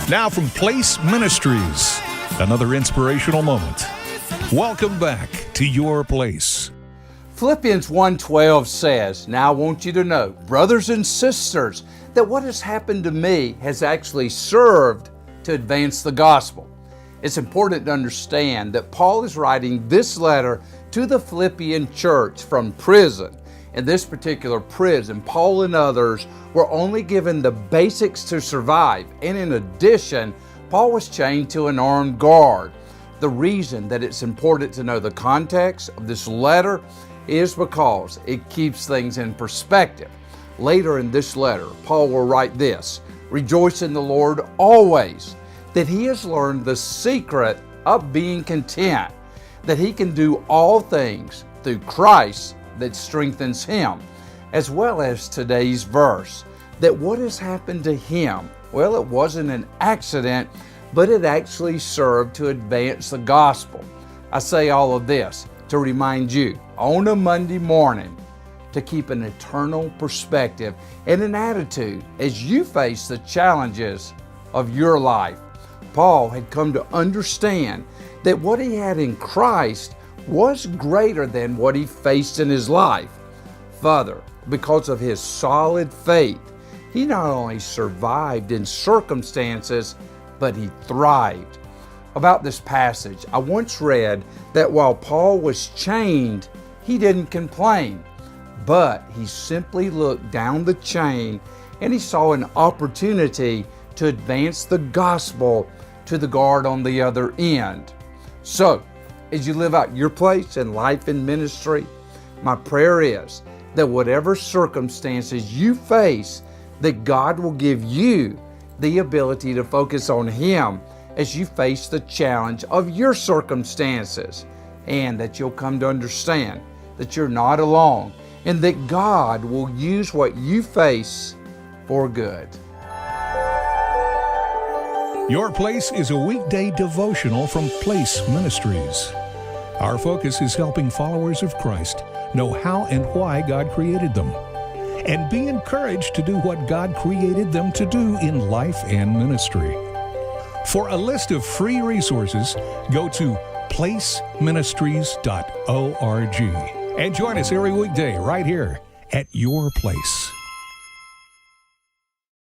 Now from Place Ministries, another inspirational moment. Welcome back to Your Place. Philippians 1:12 says, "Now I want you to know, brothers and sisters, that what has happened to me has actually served to advance the gospel." It's important to understand that Paul is writing this letter to the Philippian church from prison. In this particular prison, Paul and others were only given the basics to survive, and in addition, Paul was chained to an armed guard. The reason that it's important to know the context of this letter is because it keeps things in perspective. Later in this letter, Paul will write this, "Rejoice in the Lord always," that he has learned the secret of being content, that he can do all things through Christ that strengthens him, as well as today's verse, that what has happened to him, well, it wasn't an accident, but it actually served to advance the gospel. I say all of this to remind you on a Monday morning to keep an eternal perspective and an attitude as you face the challenges of your life. Paul had come to understand that what he had in Christ was greater than what he faced in his life. Further, because of his solid faith, he not only survived in circumstances, but he thrived. About this passage, I once read that while Paul was chained, he didn't complain, but he simply looked down the chain and he saw an opportunity to advance the gospel to the guard on the other end. So, as you live out your place in life and ministry, my prayer is that whatever circumstances you face, that God will give you the ability to focus on Him as you face the challenge of your circumstances, and that you'll come to understand that you're not alone and that God will use what you face for good. Your Place is a weekday devotional from Place Ministries. Our focus is helping followers of Christ know how and why God created them, and be encouraged to do what God created them to do in life and ministry. For a list of free resources, go to placeministries.org and join us every weekday right here at Your Place.